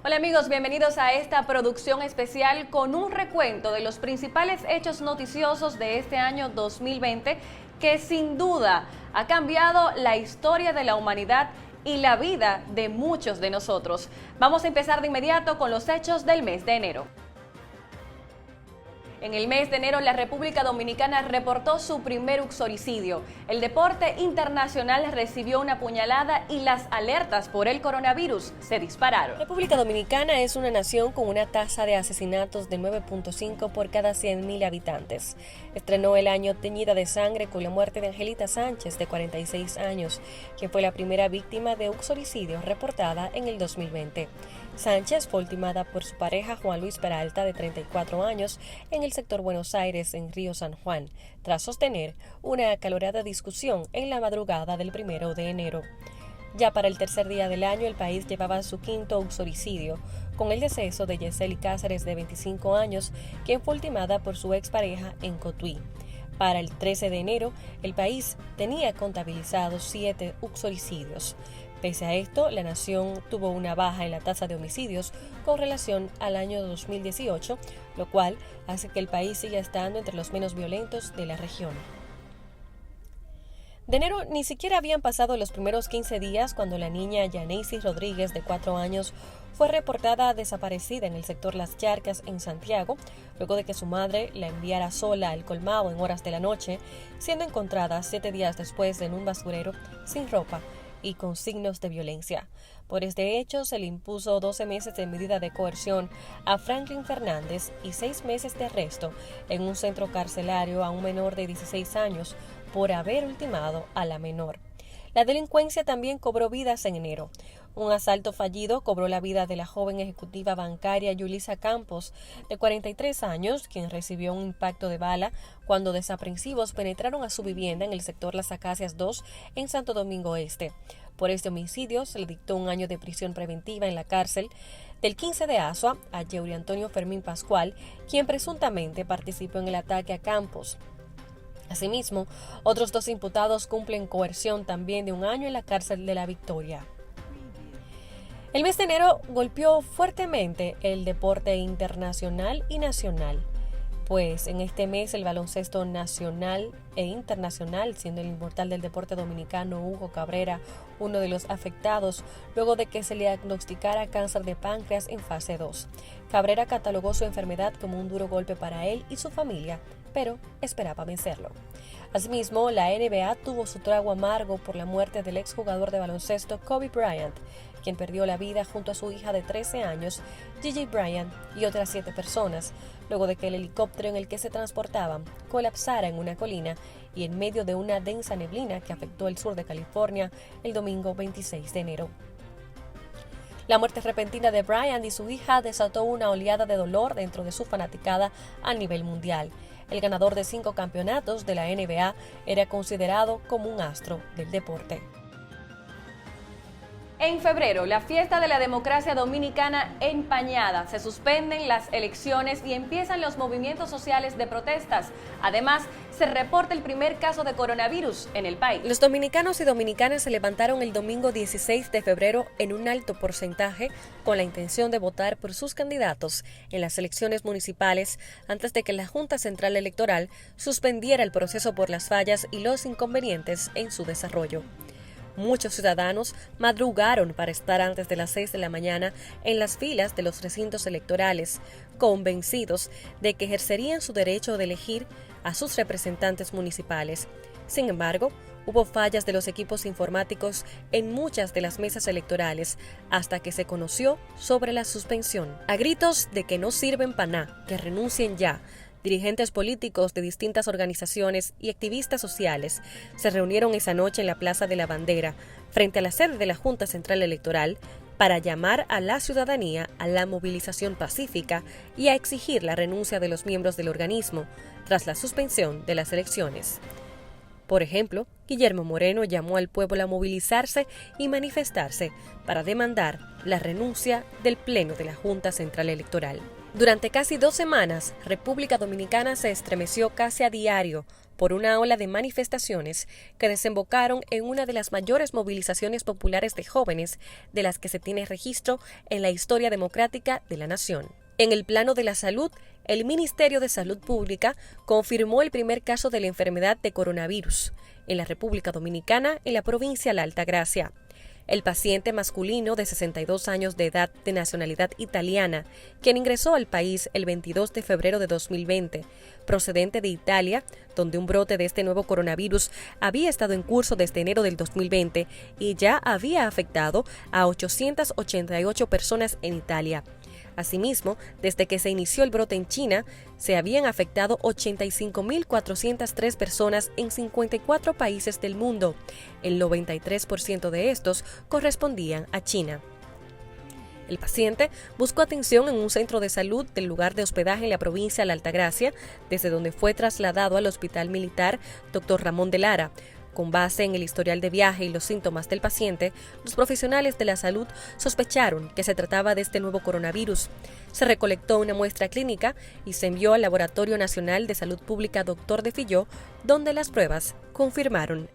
Hola amigos, bienvenidos a esta producción especial con un recuento de los principales hechos noticiosos de este año 2020 que sin duda ha cambiado la historia de la humanidad y la vida de muchos de nosotros. Vamos a empezar de inmediato con los hechos del mes de enero. En el mes de enero, la República Dominicana reportó su primer uxoricidio. El deporte internacional recibió una puñalada y las alertas por el coronavirus se dispararon. República Dominicana es una nación con una tasa de asesinatos de 9.5 por cada 100.000 habitantes. Estrenó el año teñida de sangre con la muerte de Angelita Sánchez, de 46 años, quien fue la primera víctima de uxoricidio reportada en el 2020. Sánchez fue ultimada por su pareja Juan Luis Peralta, de 34 años, en el sector Buenos Aires, en Río San Juan, tras sostener una acalorada discusión en la madrugada del 1 de enero. Ya para el tercer día del año, el país llevaba su quinto uxoricidio, con el deceso de Yeseli Cáceres, de 25 años, quien fue ultimada por su expareja en Cotuí. Para el 13 de enero, el país tenía contabilizados 7 uxoricidios. Pese a esto, la nación tuvo una baja en la tasa de homicidios con relación al año 2018, lo cual hace que el país siga estando entre los menos violentos de la región. De enero ni siquiera habían pasado los primeros 15 días cuando la niña Yaneisy Rodríguez, de 4 años, fue reportada desaparecida en el sector Las Charcas, en Santiago, luego de que su madre la enviara sola al colmado en horas de la noche, siendo encontrada 7 días después en un basurero sin ropa y con signos de violencia. Por este hecho, se le impuso 12 meses de medida de coerción a Franklin Fernández y 6 meses de arresto en un centro carcelario a un menor de 16 años por haber ultimado a la menor. La delincuencia también cobró vidas en enero. Un asalto fallido cobró la vida de la joven ejecutiva bancaria Yulisa Campos, de 43 años, quien recibió un impacto de bala cuando desaprensivos penetraron a su vivienda en el sector Las Acacias 2, en Santo Domingo Este. Por este homicidio se le dictó 1 año de prisión preventiva en la cárcel del 15 de Azua a Yeuri Antonio Fermín Pascual, quien presuntamente participó en el ataque a Campos. Asimismo, otros 2 imputados cumplen coerción también de 1 año en la cárcel de La Victoria. El mes de enero golpeó fuertemente el deporte internacional y nacional, pues en este mes el baloncesto nacional e internacional, siendo el inmortal del deporte dominicano Hugo Cabrera uno de los afectados luego de que se le diagnosticara cáncer de páncreas en fase 2. Cabrera catalogó su enfermedad como un duro golpe para él y su familia, pero esperaba vencerlo. Asimismo, la NBA tuvo su trago amargo por la muerte del exjugador de baloncesto Kobe Bryant, quien perdió la vida junto a su hija de 13 años, Gigi Bryant, y otras 7 personas, luego de que el helicóptero en el que se transportaban colapsara en una colina y en medio de una densa neblina que afectó el sur de California el domingo 26 de enero. La muerte repentina de Bryant y su hija desató una oleada de dolor dentro de su fanaticada a nivel mundial. El ganador de 5 campeonatos de la NBA era considerado como un astro del deporte. En febrero, la fiesta de la democracia dominicana empañada. Se suspenden las elecciones y empiezan los movimientos sociales de protestas. Además, se reporta el primer caso de coronavirus en el país. Los dominicanos y dominicanas se levantaron el domingo 16 de febrero en un alto porcentaje con la intención de votar por sus candidatos en las elecciones municipales antes de que la Junta Central Electoral suspendiera el proceso por las fallas y los inconvenientes en su desarrollo. Muchos ciudadanos madrugaron para estar antes de las 6 de la mañana en las filas de los recintos electorales, convencidos de que ejercerían su derecho de elegir a sus representantes municipales. Sin embargo, hubo fallas de los equipos informáticos en muchas de las mesas electorales hasta que se conoció sobre la suspensión. A gritos de que no sirven para nada, que renuncien ya, dirigentes políticos de distintas organizaciones y activistas sociales se reunieron esa noche en la Plaza de la Bandera, frente a la sede de la Junta Central Electoral, para llamar a la ciudadanía a la movilización pacífica y a exigir la renuncia de los miembros del organismo tras la suspensión de las elecciones. Por ejemplo, Guillermo Moreno llamó al pueblo a movilizarse y manifestarse para demandar la renuncia del Pleno de la Junta Central Electoral. Durante casi 2 semanas, República Dominicana se estremeció casi a diario por una ola de manifestaciones que desembocaron en una de las mayores movilizaciones populares de jóvenes de las que se tiene registro en la historia democrática de la nación. En el plano de la salud, el Ministerio de Salud Pública confirmó el primer caso de la enfermedad de coronavirus en la República Dominicana en la provincia de La Altagracia. El paciente masculino de 62 años de edad de nacionalidad italiana, quien ingresó al país el 22 de febrero de 2020, procedente de Italia, donde un brote de este nuevo coronavirus había estado en curso desde enero del 2020 y ya había afectado a 888 personas en Italia. Asimismo, desde que se inició el brote en China, se habían afectado 85.403 personas en 54 países del mundo. El 93% de estos correspondían a China. El paciente buscó atención en un centro de salud del lugar de hospedaje en la provincia de La Altagracia, desde donde fue trasladado al Hospital Militar Dr. Ramón de Lara. Con base en el historial de viaje y los síntomas del paciente, los profesionales de la salud sospecharon que se trataba de este nuevo coronavirus. Se recolectó una muestra clínica y se envió al Laboratorio Nacional de Salud Pública Dr. de Filló, donde las pruebas confirmaron.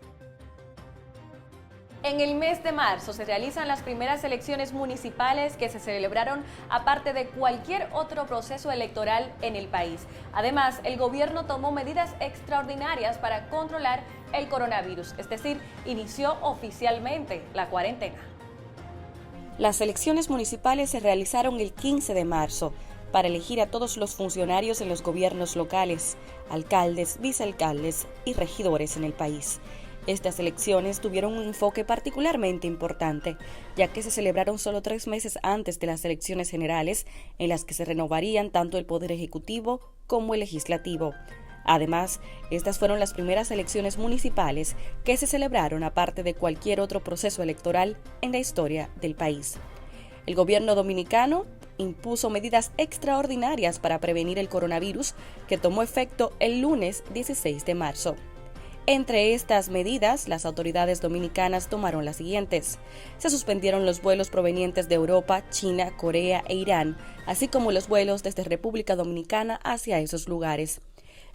En el mes de marzo se realizan las primeras elecciones municipales que se celebraron aparte de cualquier otro proceso electoral en el país. Además, el gobierno tomó medidas extraordinarias para controlar el coronavirus, es decir, inició oficialmente la cuarentena. Las elecciones municipales se realizaron el 15 de marzo para elegir a todos los funcionarios en los gobiernos locales, alcaldes, vicealcaldes y regidores en el país. Estas elecciones tuvieron un enfoque particularmente importante, ya que se celebraron solo 3 meses antes de las elecciones generales, en las que se renovarían tanto el Poder Ejecutivo como el Legislativo. Además, estas fueron las primeras elecciones municipales que se celebraron aparte de cualquier otro proceso electoral en la historia del país. El gobierno dominicano impuso medidas extraordinarias para prevenir el coronavirus, que tomó efecto el lunes 16 de marzo. Entre estas medidas, las autoridades dominicanas tomaron las siguientes. Se suspendieron los vuelos provenientes de Europa, China, Corea e Irán, así como los vuelos desde República Dominicana hacia esos lugares.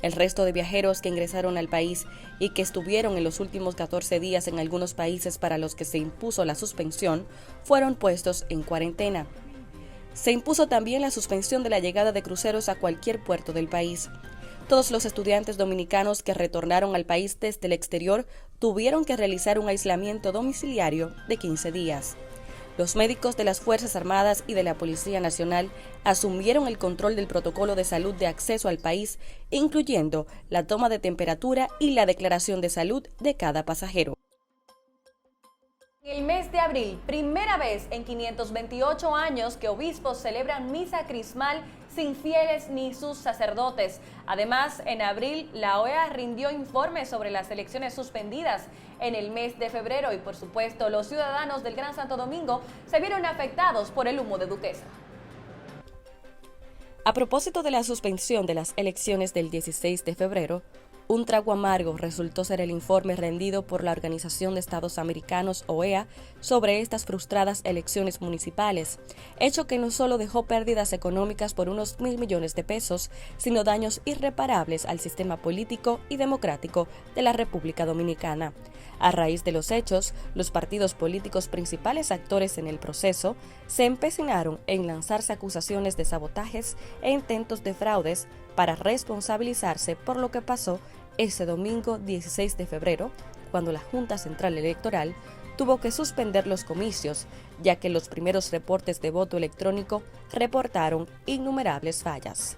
El resto de viajeros que ingresaron al país y que estuvieron en los últimos 14 días en algunos países para los que se impuso la suspensión fueron puestos en cuarentena. Se impuso también la suspensión de la llegada de cruceros a cualquier puerto del país. Todos los estudiantes dominicanos que retornaron al país desde el exterior tuvieron que realizar un aislamiento domiciliario de 15 días. Los médicos de las Fuerzas Armadas y de la Policía Nacional asumieron el control del protocolo de salud de acceso al país, incluyendo la toma de temperatura y la declaración de salud de cada pasajero. En el mes de abril, primera vez en 528 años que obispos celebran misa crismal sin fieles ni sus sacerdotes. Además, en abril, la OEA rindió informes sobre las elecciones suspendidas en el mes de febrero y, por supuesto, los ciudadanos del Gran Santo Domingo se vieron afectados por el humo de Duquesa. A propósito de la suspensión de las elecciones del 16 de febrero, un trago amargo resultó ser el informe rendido por la Organización de Estados Americanos, OEA, sobre estas frustradas elecciones municipales, hecho que no solo dejó pérdidas económicas por unos 1.000 millones de pesos, sino daños irreparables al sistema político y democrático de la República Dominicana. A raíz de los hechos, los partidos políticos principales actores en el proceso se empecinaron en lanzarse acusaciones de sabotajes e intentos de fraudes para responsabilizarse por lo que pasó ese domingo 16 de febrero, cuando la Junta Central Electoral tuvo que suspender los comicios, ya que los primeros reportes de voto electrónico reportaron innumerables fallas.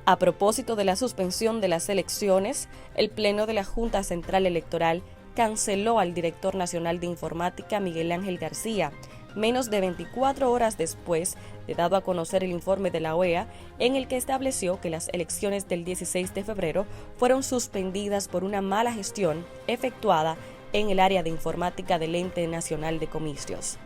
A propósito de la suspensión de las elecciones, el Pleno de la Junta Central Electoral canceló al director nacional de informática Miguel Ángel García, menos de 24 horas después de dado a conocer el informe de la OEA en el que estableció que las elecciones del 16 de febrero fueron suspendidas por una mala gestión efectuada en el área de informática del Ente Nacional de Comicios.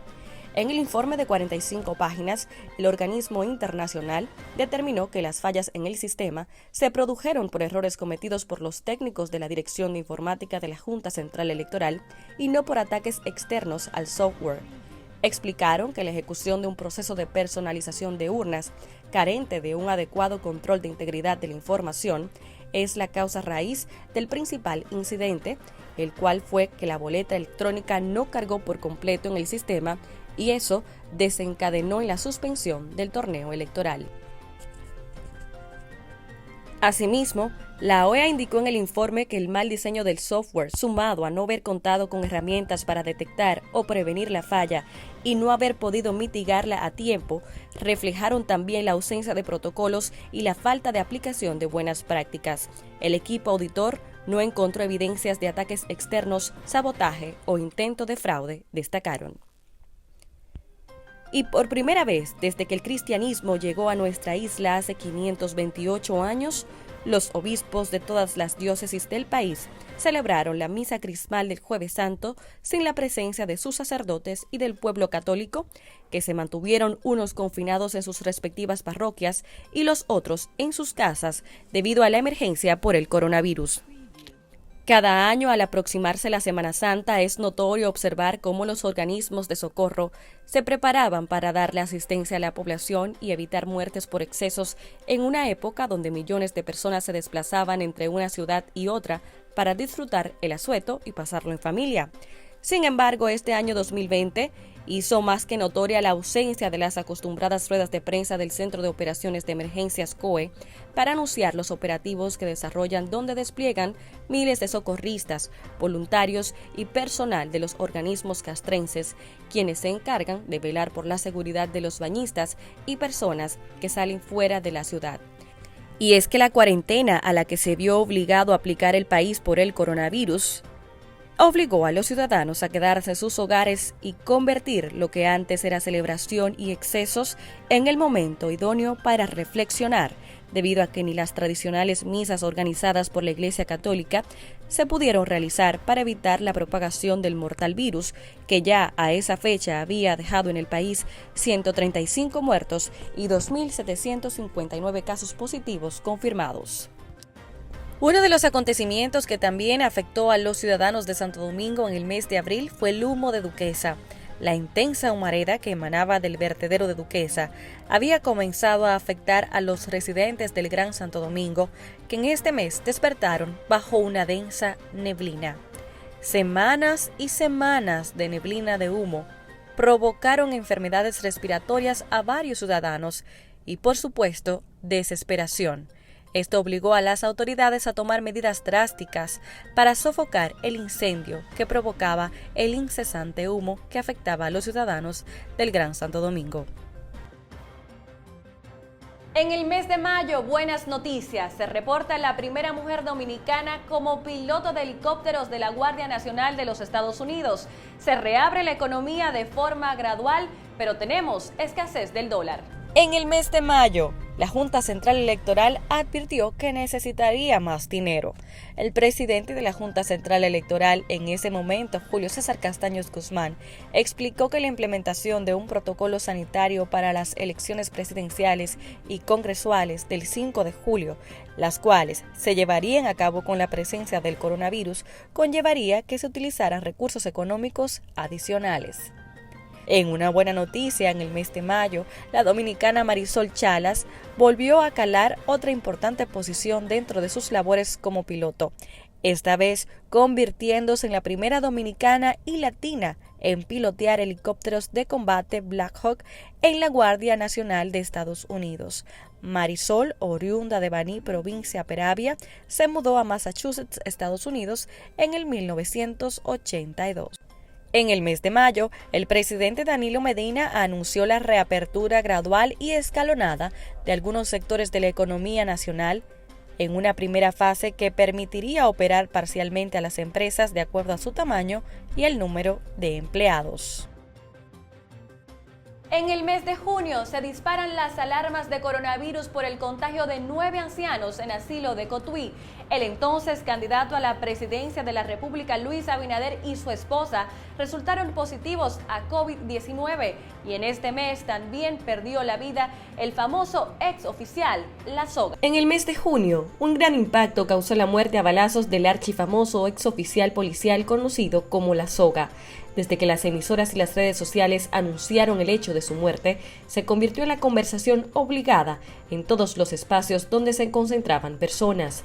En el informe de 45 páginas, el organismo internacional determinó que las fallas en el sistema se produjeron por errores cometidos por los técnicos de la Dirección de Informática de la Junta Central Electoral y no por ataques externos al software. Explicaron que la ejecución de un proceso de personalización de urnas, carente de un adecuado control de integridad de la información, es la causa raíz del principal incidente, el cual fue que la boleta electrónica no cargó por completo en el sistema y eso desencadenó en la suspensión del torneo electoral. Asimismo, la OEA indicó en el informe que el mal diseño del software, sumado a no haber contado con herramientas para detectar o prevenir la falla y no haber podido mitigarla a tiempo, reflejaron también la ausencia de protocolos y la falta de aplicación de buenas prácticas. El equipo auditor no encontró evidencias de ataques externos, sabotaje o intento de fraude, destacaron. Y por primera vez desde que el cristianismo llegó a nuestra isla hace 528 años, los obispos de todas las diócesis del país celebraron la misa crismal del Jueves Santo sin la presencia de sus sacerdotes y del pueblo católico, que se mantuvieron unos confinados en sus respectivas parroquias y los otros en sus casas debido a la emergencia por el coronavirus. Cada año, al aproximarse la Semana Santa, es notorio observar cómo los organismos de socorro se preparaban para darle asistencia a la población y evitar muertes por excesos en una época donde millones de personas se desplazaban entre una ciudad y otra para disfrutar el asueto y pasarlo en familia. Sin embargo, este año 2020 hizo más que notoria la ausencia de las acostumbradas ruedas de prensa del Centro de Operaciones de Emergencias COE para anunciar los operativos que desarrollan, donde despliegan miles de socorristas, voluntarios y personal de los organismos castrenses, quienes se encargan de velar por la seguridad de los bañistas y personas que salen fuera de la ciudad. Y es que la cuarentena a la que se vio obligado a aplicar el país por el coronavirus obligó a los ciudadanos a quedarse en sus hogares y convertir lo que antes era celebración y excesos en el momento idóneo para reflexionar, debido a que ni las tradicionales misas organizadas por la Iglesia Católica se pudieron realizar para evitar la propagación del mortal virus, que ya a esa fecha había dejado en el país 135 muertos y 2.759 casos positivos confirmados. Uno de los acontecimientos que también afectó a los ciudadanos de Santo Domingo en el mes de abril fue el humo de Duquesa. La intensa humareda que emanaba del vertedero de Duquesa había comenzado a afectar a los residentes del Gran Santo Domingo, que en este mes despertaron bajo una densa neblina. Semanas y semanas de neblina de humo provocaron enfermedades respiratorias a varios ciudadanos y, por supuesto, desesperación. Esto obligó a las autoridades a tomar medidas drásticas para sofocar el incendio que provocaba el incesante humo que afectaba a los ciudadanos del Gran Santo Domingo. En el mes de mayo, buenas noticias. Se reporta la primera mujer dominicana como piloto de helicópteros de la Guardia Nacional de los Estados Unidos. Se reabre la economía de forma gradual, pero tenemos escasez del dólar. En el mes de mayo, la Junta Central Electoral advirtió que necesitaría más dinero. El presidente de la Junta Central Electoral en ese momento, Julio César Castaños Guzmán, explicó que la implementación de un protocolo sanitario para las elecciones presidenciales y congresuales del 5 de julio, las cuales se llevarían a cabo con la presencia del coronavirus, conllevaría que se utilizaran recursos económicos adicionales. En una buena noticia, en el mes de mayo, la dominicana Marisol Chalas volvió a calar otra importante posición dentro de sus labores como piloto, esta vez convirtiéndose en la primera dominicana y latina en pilotear helicópteros de combate Black Hawk en la Guardia Nacional de Estados Unidos. Marisol, oriunda de Baní, provincia Peravia, se mudó a Massachusetts, Estados Unidos, en el 1982. En el mes de mayo, el presidente Danilo Medina anunció la reapertura gradual y escalonada de algunos sectores de la economía nacional, en una primera fase que permitiría operar parcialmente a las empresas de acuerdo a su tamaño y el número de empleados. En el mes de junio se disparan las alarmas de coronavirus por el contagio de 9 ancianos en asilo de Cotuí. El entonces candidato a la presidencia de la República, Luis Abinader, y su esposa resultaron positivos a COVID-19. Y en este mes también perdió la vida el famoso ex oficial La Soga. En el mes de junio, un gran impacto causó la muerte a balazos del archifamoso ex oficial policial conocido como La Soga. Desde que las emisoras y las redes sociales anunciaron el hecho de su muerte, se convirtió en la conversación obligada en todos los espacios donde se concentraban personas.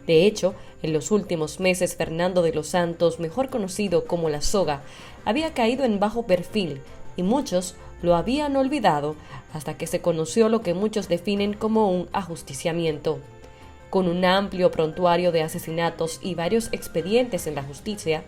De hecho, en los últimos meses, Fernando de los Santos, mejor conocido como La Soga, había caído en bajo perfil y muchos lo habían olvidado hasta que se conoció lo que muchos definen como un ajusticiamiento. Con un amplio prontuario de asesinatos y varios expedientes en la justicia,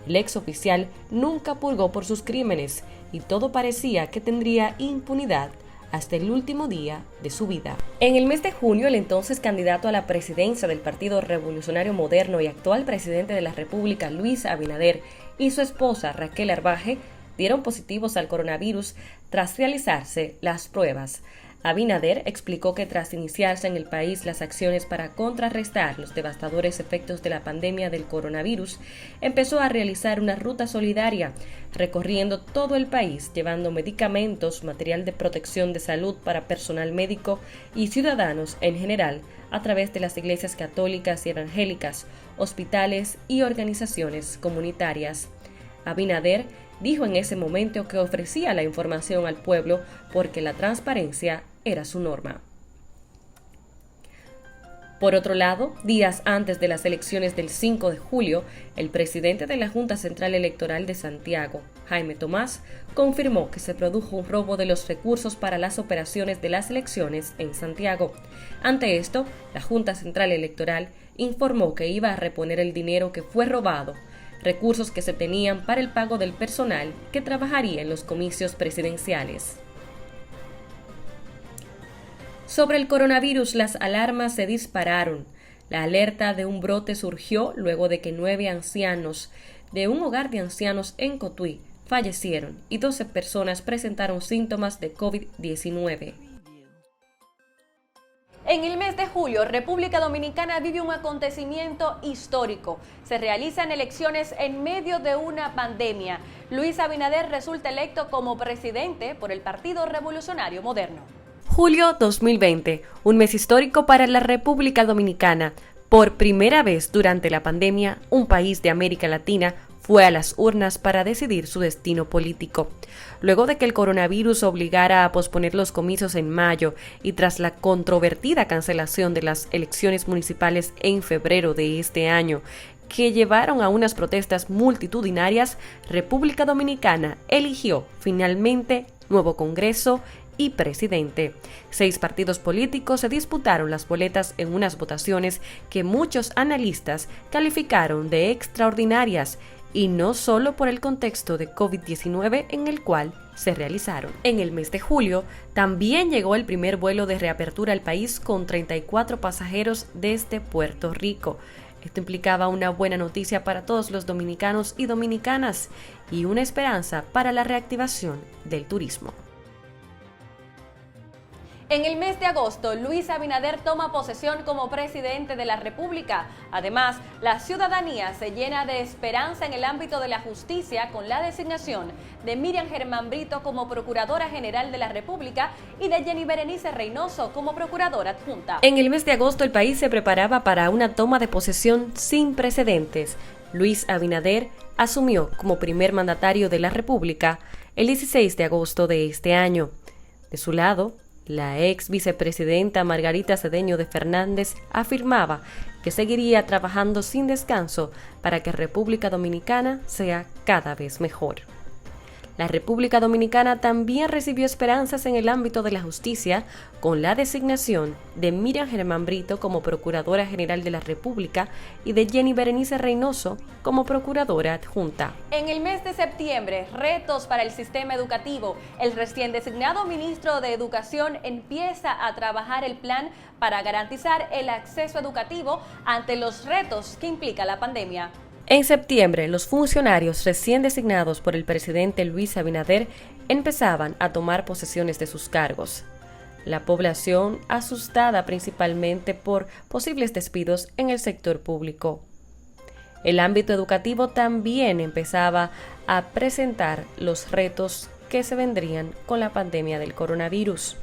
el ex oficial nunca purgó por sus crímenes y todo parecía que tendría impunidad hasta el último día de su vida. En el mes de junio, el entonces candidato a la presidencia del Partido Revolucionario Moderno y actual presidente de la República, Luis Abinader, y su esposa, Raquel Arbaje, dieron positivos al coronavirus tras realizarse las pruebas. Abinader explicó que tras iniciarse en el país las acciones para contrarrestar los devastadores efectos de la pandemia del coronavirus, empezó a realizar una ruta solidaria, recorriendo todo el país, llevando medicamentos, material de protección de salud para personal médico y ciudadanos en general, a través de las iglesias católicas y evangélicas, hospitales y organizaciones comunitarias. Abinader dijo en ese momento que ofrecía la información al pueblo porque la transparencia era su norma. Por otro lado, días antes de las elecciones del 5 de julio, el presidente de la Junta Central Electoral de Santiago, Jaime Tomás, confirmó que se produjo un robo de los recursos para las operaciones de las elecciones en Santiago. Ante esto, la Junta Central Electoral informó que iba a reponer el dinero que fue robado, recursos que se tenían para el pago del personal que trabajaría en los comicios presidenciales. Sobre el coronavirus, las alarmas se dispararon. La alerta de un brote surgió luego de que 9 ancianos de un hogar de ancianos en Cotuí fallecieron y 12 personas presentaron síntomas de COVID-19. En el mes de julio, República Dominicana vive un acontecimiento histórico. Se realizan elecciones en medio de una pandemia. Luis Abinader resulta electo como presidente por el Partido Revolucionario Moderno. Julio 2020, un mes histórico para la República Dominicana. Por primera vez durante la pandemia, un país de América Latina fue a las urnas para decidir su destino político. Luego de que el coronavirus obligara a posponer los comicios en mayo y tras la controvertida cancelación de las elecciones municipales en febrero de este año, que llevaron a unas protestas multitudinarias, República Dominicana eligió finalmente nuevo Congreso y presidente. 6 partidos políticos se disputaron las boletas en unas votaciones que muchos analistas calificaron de extraordinarias, y no solo por el contexto de COVID-19 en el cual se realizaron. En el mes de julio también llegó el primer vuelo de reapertura al país con 34 pasajeros desde Puerto Rico. Esto implicaba una buena noticia para todos los dominicanos y dominicanas y una esperanza para la reactivación del turismo. En el mes de agosto, Luis Abinader toma posesión como presidente de la República. Además, la ciudadanía se llena de esperanza en el ámbito de la justicia con la designación de Miriam Germán Brito como Procuradora General de la República y de Jenny Berenice Reynoso como Procuradora Adjunta. En el mes de agosto, el país se preparaba para una toma de posesión sin precedentes. Luis Abinader asumió como primer mandatario de la República el 16 de agosto de este año. De su lado, la ex vicepresidenta Margarita Cedeño de Fernández afirmaba que seguiría trabajando sin descanso para que República Dominicana sea cada vez mejor. La República Dominicana también recibió esperanzas en el ámbito de la justicia con la designación de Miriam Germán Brito como Procuradora General de la República y de Jenny Berenice Reynoso como Procuradora Adjunta. En el mes de septiembre, retos para el sistema educativo. El recién designado ministro de Educación empieza a trabajar el plan para garantizar el acceso educativo ante los retos que implica la pandemia. En septiembre, los funcionarios recién designados por el presidente Luis Abinader empezaban a tomar posesiones de sus cargos. La población asustada principalmente por posibles despidos en el sector público. El ámbito educativo también empezaba a presentar los retos que se vendrían con la pandemia del coronavirus.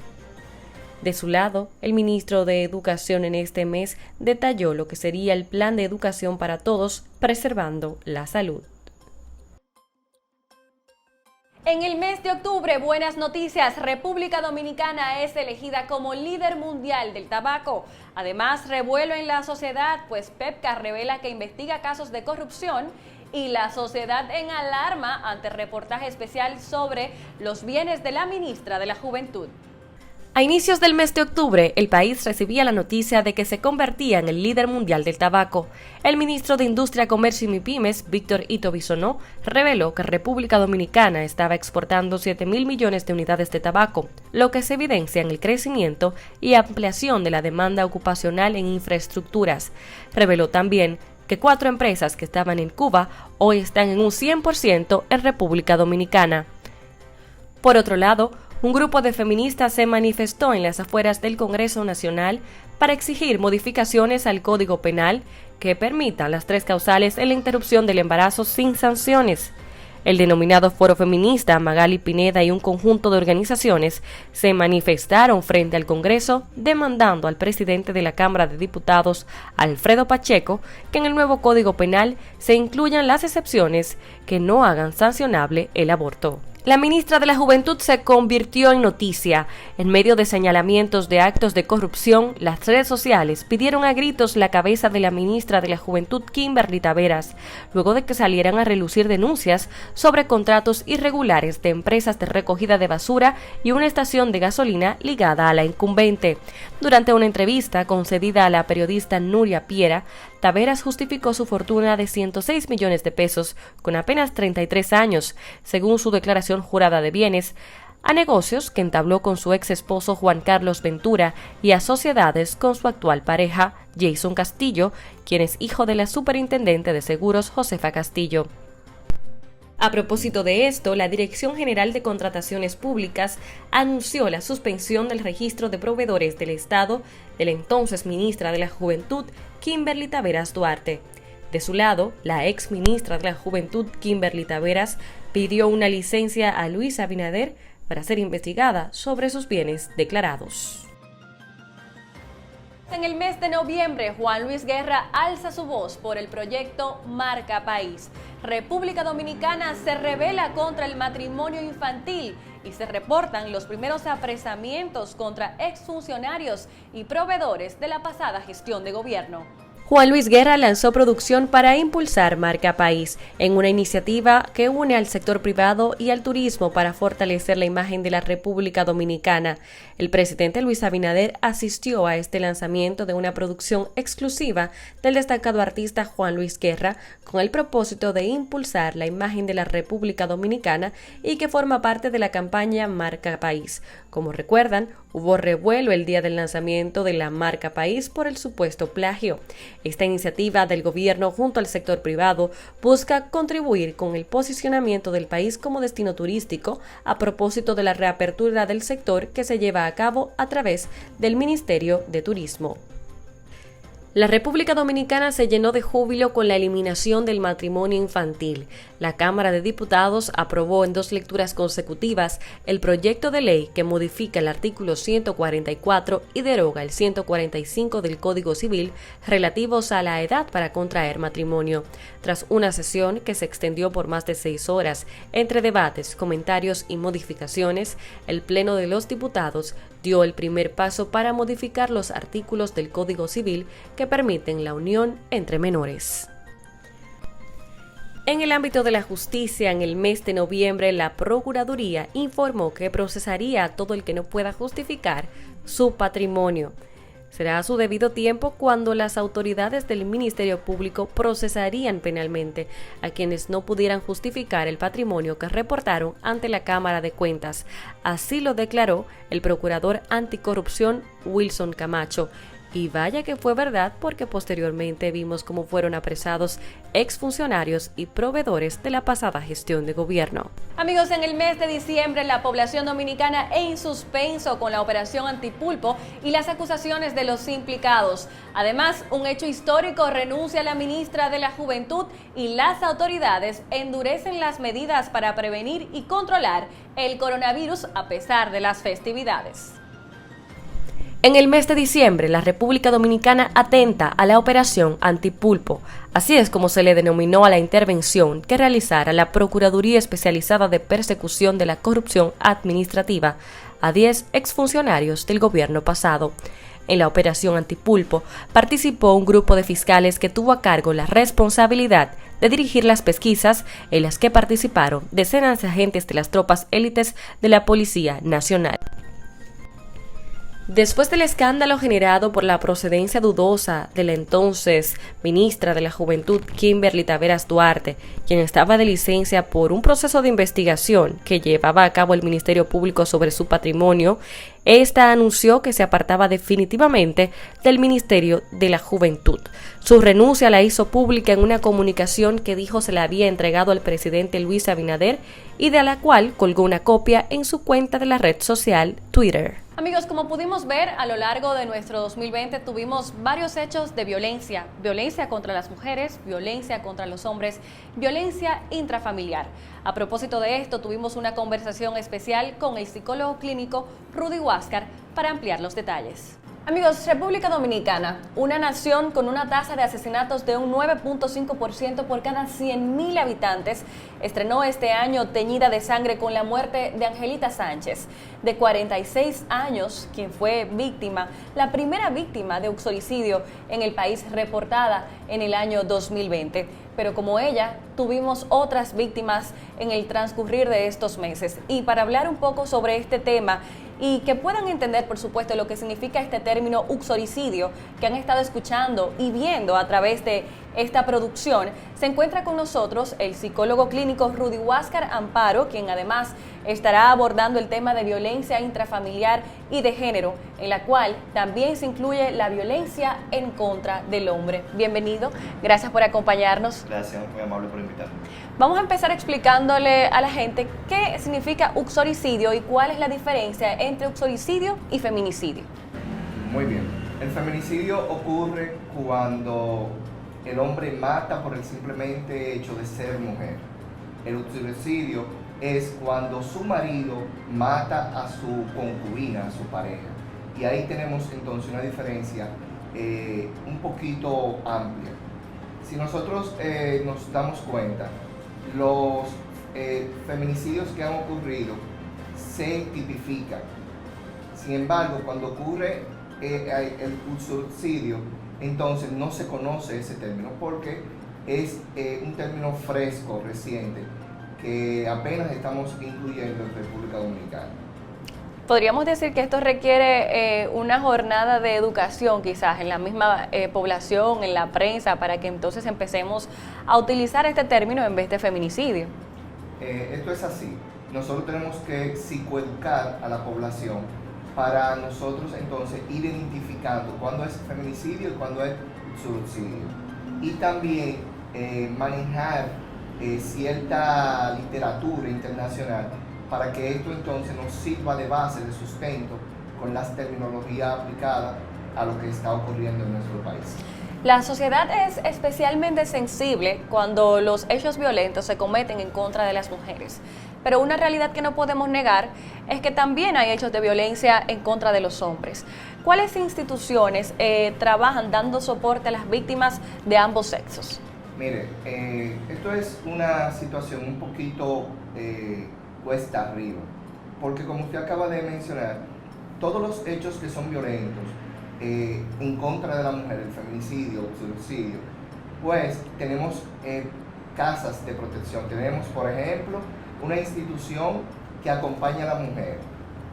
De su lado, el ministro de Educación en este mes detalló lo que sería el plan de educación para todos, preservando la salud. En el mes de octubre, buenas noticias, República Dominicana es elegida como líder mundial del tabaco. Además, revuelo en la sociedad, pues PEPCA revela que investiga casos de corrupción y la sociedad en alarma ante reportaje especial sobre los bienes de la ministra de la Juventud. A inicios del mes de octubre, el país recibía la noticia de que se convertía en el líder mundial del tabaco. El ministro de Industria, Comercio y MIPYMES, Víctor Ito Bisonó, reveló que República Dominicana estaba exportando 7.000 millones de unidades de tabaco, lo que se evidencia en el crecimiento y ampliación de la demanda ocupacional en infraestructuras. Reveló también que 4 empresas que estaban en Cuba hoy están en un 100% en República Dominicana. Por otro lado, un grupo de feministas se manifestó en las afueras del Congreso Nacional para exigir modificaciones al Código Penal que permitan las 3 causales en la interrupción del embarazo sin sanciones. El denominado Foro Feminista, Magali Pineda y un conjunto de organizaciones se manifestaron frente al Congreso demandando al presidente de la Cámara de Diputados, Alfredo Pacheco, que en el nuevo Código Penal se incluyan las excepciones que no hagan sancionable el aborto. La ministra de la Juventud se convirtió en noticia. En medio de señalamientos de actos de corrupción, las redes sociales pidieron a gritos la cabeza de la ministra de la Juventud, Kimberly Taveras, luego de que salieran a relucir denuncias sobre contratos irregulares de empresas de recogida de basura y una estación de gasolina ligada a la incumbente. Durante una entrevista concedida a la periodista Nuria Piera, Taveras justificó su fortuna de 106 millones de pesos con apenas 33 años, según su declaración jurada de bienes, a negocios que entabló con su ex esposo Juan Carlos Ventura y a sociedades con su actual pareja, Jason Castillo, quien es hijo de la superintendente de seguros Josefa Castillo. A propósito de esto, la Dirección General de Contrataciones Públicas anunció la suspensión del registro de proveedores del Estado de la entonces ministra de la Juventud, Kimberly Taveras Duarte. De su lado, la ex ministra de la Juventud, Kimberly Taveras, pidió una licencia a Luis Abinader para ser investigada sobre sus bienes declarados. En el mes de noviembre, Juan Luis Guerra alza su voz por el proyecto Marca País. República Dominicana se rebela contra el matrimonio infantil y se reportan los primeros apresamientos contra exfuncionarios y proveedores de la pasada gestión de gobierno. Juan Luis Guerra lanzó producción para impulsar Marca País, en una iniciativa que une al sector privado y al turismo para fortalecer la imagen de la República Dominicana. El presidente Luis Abinader asistió a este lanzamiento de una producción exclusiva del destacado artista Juan Luis Guerra, con el propósito de impulsar la imagen de la República Dominicana y que forma parte de la campaña Marca País. Como recuerdan, hubo revuelo el día del lanzamiento de la Marca País por el supuesto plagio. Esta iniciativa del gobierno junto al sector privado busca contribuir con el posicionamiento del país como destino turístico a propósito de la reapertura del sector que se lleva a cabo a través del Ministerio de Turismo. La República Dominicana se llenó de júbilo con la eliminación del matrimonio infantil. La Cámara de Diputados aprobó en 2 lecturas consecutivas el proyecto de ley que modifica el artículo 144 y deroga el 145 del Código Civil relativos a la edad para contraer matrimonio. Tras una sesión que se extendió por más de 6 horas, entre debates, comentarios y modificaciones, el Pleno de los Diputados dio el primer paso para modificar los artículos del Código Civil que permiten la unión entre menores. En el ámbito de la justicia, en el mes de noviembre, la Procuraduría informó que procesaría a todo el que no pueda justificar su patrimonio. Será a su debido tiempo cuando las autoridades del Ministerio Público procesarían penalmente a quienes no pudieran justificar el patrimonio que reportaron ante la Cámara de Cuentas. Así lo declaró el procurador anticorrupción Wilson Camacho, Y vaya que fue verdad, porque posteriormente vimos cómo fueron apresados exfuncionarios y proveedores de la pasada gestión de gobierno. Amigos, en el mes de diciembre la población dominicana en suspenso con la operación Antipulpo y las acusaciones de los implicados. Además, un hecho histórico: renuncia la ministra de la Juventud y las autoridades endurecen las medidas para prevenir y controlar el coronavirus a pesar de las festividades. En el mes de diciembre, la República Dominicana atenta a la operación Antipulpo. Así es como se le denominó a la intervención que realizara la Procuraduría Especializada de Persecución de la Corrupción Administrativa a 10 exfuncionarios del gobierno pasado. En la operación Antipulpo participó un grupo de fiscales que tuvo a cargo la responsabilidad de dirigir las pesquisas, en las que participaron decenas de agentes de las tropas élites de la Policía Nacional. Después del escándalo generado por la procedencia dudosa de la entonces ministra de la Juventud, Kimberly Taveras Duarte, quien estaba de licencia por un proceso de investigación que llevaba a cabo el Ministerio Público sobre su patrimonio, esta anunció que se apartaba definitivamente del Ministerio de la Juventud. Su renuncia la hizo pública en una comunicación que dijo se la había entregado al presidente Luis Abinader y de la cual colgó una copia en su cuenta de la red social Twitter. Amigos, como pudimos ver, a lo largo de nuestro 2020 tuvimos varios hechos de violencia. Violencia contra las mujeres, violencia contra los hombres, violencia intrafamiliar. A propósito de esto, tuvimos una conversación especial con el psicólogo clínico Rudy Huáscar para ampliar los detalles. Amigos, República Dominicana, una nación con una tasa de asesinatos de un 9.5% por cada 100.000 habitantes, estrenó este año teñida de sangre con la muerte de Angelita Sánchez, de 46 años, quien fue víctima, la primera víctima de uxoricidio en el país reportada en el año 2020. Pero como ella, tuvimos otras víctimas en el transcurrir de estos meses. Y para hablar un poco sobre este tema y que puedan entender, por supuesto, lo que significa este término uxoricidio que han estado escuchando y viendo a través de esta producción, se encuentra con nosotros el psicólogo clínico Rudy Huáscar Amparo, quien además estará abordando el tema de violencia intrafamiliar y de género, en la cual también se incluye la violencia en contra del hombre. Bienvenido, gracias por acompañarnos. Gracias, muy amable por invitarme. Vamos a empezar explicándole a la gente qué significa uxoricidio y cuál es la diferencia entre uxoricidio y feminicidio. Muy bien, el feminicidio ocurre cuando el hombre mata por el simplemente hecho de ser mujer. El uxoricidio es cuando su marido mata a su concubina, a su pareja. Y ahí tenemos entonces una diferencia un poquito amplia. Si nosotros nos damos cuenta, los feminicidios que han ocurrido se tipifican. Sin embargo, cuando ocurre el uxoricidio, entonces no se conoce ese término porque es un término fresco, reciente, que apenas estamos incluyendo en República Dominicana. Podríamos decir que esto requiere una jornada de educación quizás en la misma población, en la prensa, para que entonces empecemos a utilizar este término en vez de feminicidio. Esto es así. Nosotros tenemos que psicoeducar a la población para nosotros entonces ir identificando cuándo es feminicidio y cuándo es uxoricidio. Y también manejar cierta literatura internacional para que esto entonces nos sirva de base, de sustento, con las terminologías aplicadas a lo que está ocurriendo en nuestro país. La sociedad es especialmente sensible cuando los hechos violentos se cometen en contra de las mujeres, pero una realidad que no podemos negar es que también hay hechos de violencia en contra de los hombres. ¿Cuáles instituciones trabajan dando soporte a las víctimas de ambos sexos? Mire, esto es una situación un poquito cuesta arriba, porque como usted acaba de mencionar, todos los hechos que son violentos en contra de la mujer, el feminicidio, el uxoricidio, pues tenemos casas de protección. Tenemos, por ejemplo, una institución que acompaña a la mujer,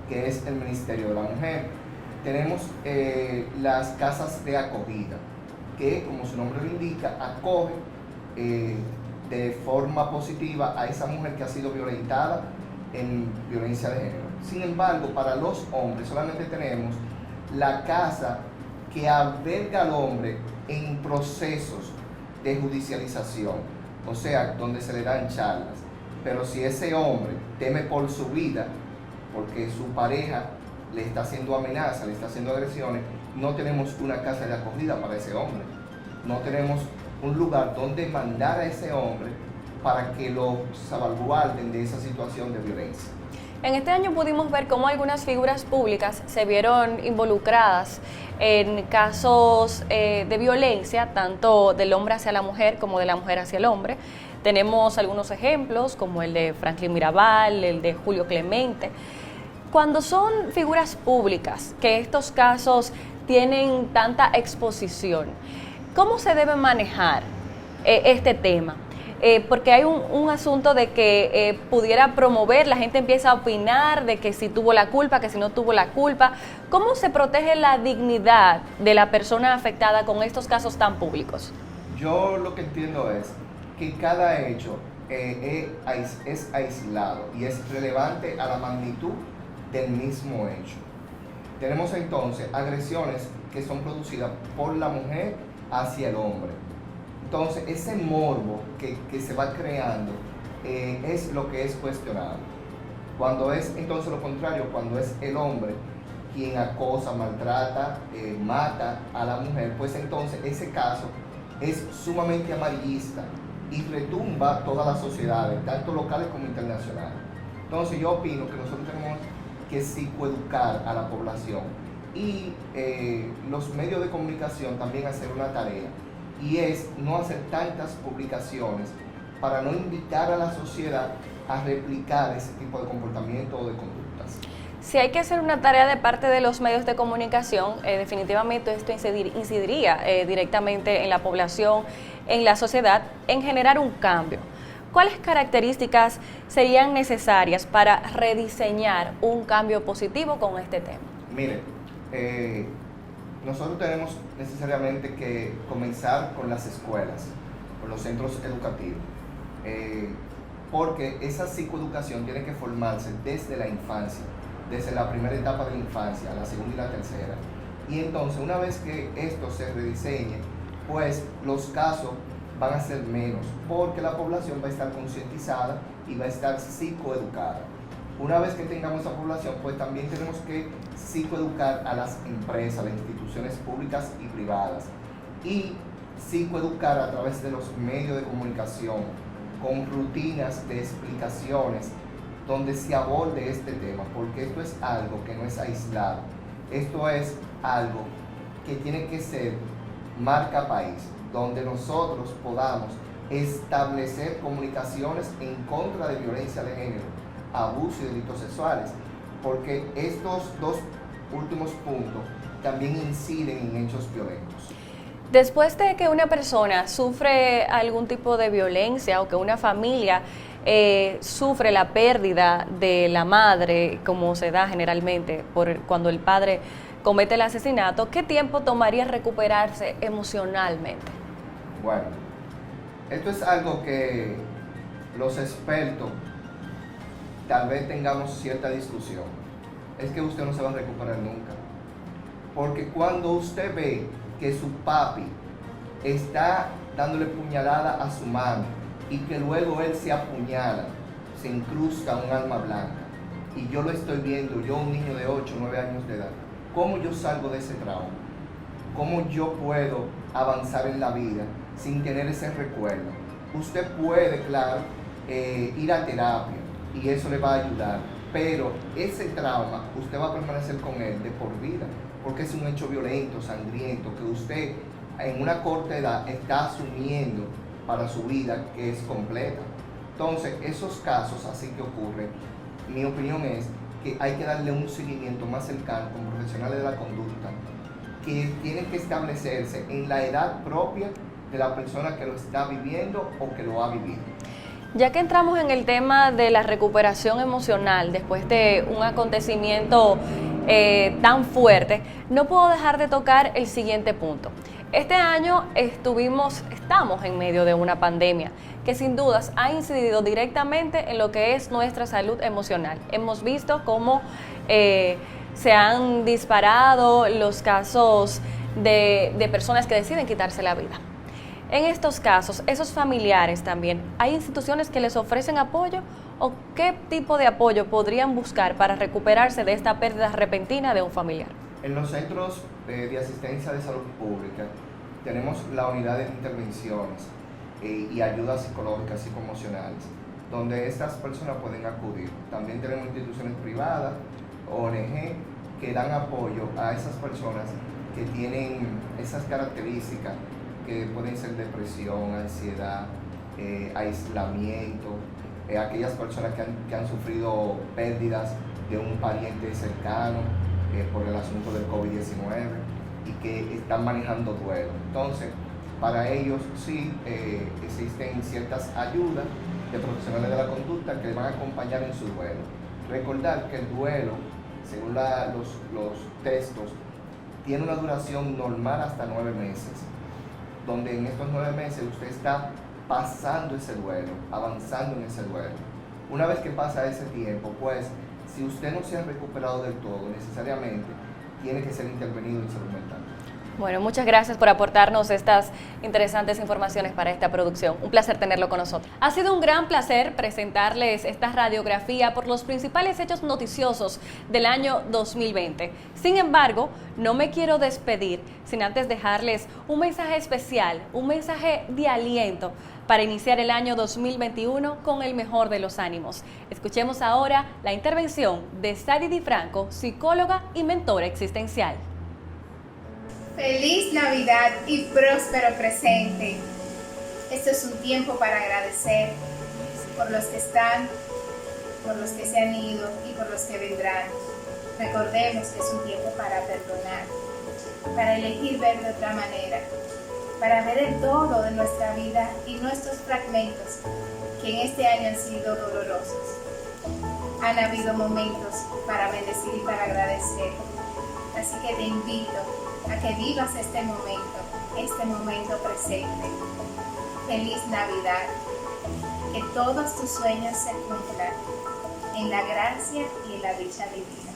que es el Ministerio de la Mujer. Tenemos las casas de acogida, que como su nombre lo indica, acoge de forma positiva a esa mujer que ha sido violentada en violencia de género. Sin embargo, para los hombres solamente tenemos la casa que alberga al hombre en procesos de judicialización, o sea, donde se le dan charlas. Pero si ese hombre teme por su vida, porque su pareja le está haciendo amenazas, le está haciendo agresiones, no tenemos una casa de acogida para ese hombre. No tenemos un lugar donde mandar a ese hombre para que lo salvaguarden de esa situación de violencia. En este año pudimos ver cómo algunas figuras públicas se vieron involucradas en casos de violencia, tanto del hombre hacia la mujer como de la mujer hacia el hombre. Tenemos algunos ejemplos como el de Franklin Mirabal, el de Julio Clemente. Cuando son figuras públicas que estos casos tienen tanta exposición, ¿cómo se debe manejar este tema? Porque hay un asunto de que pudiera promover, la gente empieza a opinar de que si tuvo la culpa, que si no tuvo la culpa. ¿Cómo se protege la dignidad de la persona afectada con estos casos tan públicos? Yo lo que entiendo es que cada hecho es aislado y es relevante a la magnitud del mismo hecho. Tenemos entonces agresiones que son producidas por la mujer hacia el hombre. Entonces, ese morbo que se va creando es lo que es cuestionado. Cuando es entonces lo contrario, cuando es el hombre quien acosa, maltrata, mata a la mujer, pues entonces ese caso es sumamente amarillista y retumba todas las sociedades, tanto locales como internacionales. Entonces, yo opino que nosotros tenemos que psicoeducar a la población y los medios de comunicación también hacer una tarea, y es no hacer tantas publicaciones para no invitar a la sociedad a replicar ese tipo de comportamiento o de conductas. Si hay que hacer una tarea de parte de los medios de comunicación, definitivamente esto incidiría directamente en la población, en la sociedad, en generar un cambio. ¿Cuáles características serían necesarias para rediseñar un cambio positivo con este tema? Mire, nosotros tenemos necesariamente que comenzar con las escuelas, con los centros educativos, porque esa psicoeducación tiene que formarse desde la infancia, desde la primera etapa de la infancia, la segunda y la tercera. Y entonces, una vez que esto se rediseñe, pues los casos van a ser menos, porque la población va a estar concientizada y va a estar psicoeducada. Una vez que tengamos esa población, pues también tenemos que psicoeducar a las empresas, las instituciones públicas y privadas, y psicoeducar a través de los medios de comunicación, con rutinas de explicaciones, donde se aborde este tema, porque esto es algo que no es aislado, esto es algo que tiene que ser marca país, donde nosotros podamos establecer comunicaciones en contra de violencia de género, abuso y delitos sexuales, porque estos dos últimos puntos también inciden en hechos violentos. Después de que una persona sufre algún tipo de violencia o que una familia sufre la pérdida de la madre, como se da generalmente cuando el padre comete el asesinato, ¿qué tiempo tomaría recuperarse emocionalmente? Bueno, esto es algo que los expertos tal vez tengamos cierta discusión. Es que usted no se va a recuperar nunca. Porque cuando usted ve que su papi está dándole puñalada a su mano y que luego él se apuñala, se incrusta un arma blanca, y yo lo estoy viendo, yo un niño de 8 o 9 años de edad, ¿cómo yo salgo de ese trauma? ¿Cómo yo puedo avanzar en la vida sin tener ese recuerdo? Usted puede, claro, ir a terapia y eso le va a ayudar, pero ese trauma usted va a permanecer con él de por vida, porque es un hecho violento, sangriento, que usted en una corta edad está asumiendo para su vida, que es completa. Entonces, esos casos así que ocurren, mi opinión es que hay que darle un seguimiento más cercano con profesionales de la conducta, que tienen que establecerse en la edad propia de la persona que lo está viviendo o que lo ha vivido. Ya que entramos en el tema de la recuperación emocional después de un acontecimiento tan fuerte, no puedo dejar de tocar el siguiente punto. Este año estamos en medio de una pandemia que sin dudas ha incidido directamente en lo que es nuestra salud emocional. Hemos visto cómo se han disparado los casos de personas que deciden quitarse la vida. En estos casos, esos familiares también, ¿hay instituciones que les ofrecen apoyo o qué tipo de apoyo podrían buscar para recuperarse de esta pérdida repentina de un familiar? En los centros de asistencia de salud pública tenemos la unidad de intervenciones y ayudas psicológicas y psicoemocionales, donde estas personas pueden acudir. También tenemos instituciones privadas, ONG, que dan apoyo a esas personas que tienen esas características que pueden ser depresión, ansiedad, aislamiento, aquellas personas que han sufrido pérdidas de un pariente cercano por el asunto del COVID-19 y que están manejando duelo. Entonces, para ellos sí existen ciertas ayudas de profesionales de la conducta que les van a acompañar en su duelo. Recordar que el duelo, según los textos, tiene una duración normal hasta 9 meses, donde en estos 9 meses usted está pasando ese duelo, avanzando en ese duelo. Una vez que pasa ese tiempo, pues, si usted no se ha recuperado del todo, necesariamente tiene que ser intervenido en salud mental. Bueno, muchas gracias por aportarnos estas interesantes informaciones para esta producción. Un placer tenerlo con nosotros. Ha sido un gran placer presentarles esta radiografía por los principales hechos noticiosos del año 2020. Sin embargo, no me quiero despedir sin antes dejarles un mensaje especial, un mensaje de aliento para iniciar el año 2021 con el mejor de los ánimos. Escuchemos ahora la intervención de Sadie DiFranco, psicóloga y mentora existencial. Feliz Navidad y próspero presente. Esto es un tiempo para agradecer por los que están, por los que se han ido y por los que vendrán. Recordemos que es un tiempo para perdonar, para elegir ver de otra manera, para ver el todo de nuestra vida y nuestros fragmentos que en este año han sido dolorosos. Han habido momentos para bendecir y para agradecer. Así que te invito a que vivas este momento presente. Feliz Navidad, que todos tus sueños se cumplan en la gracia y en la dicha divina.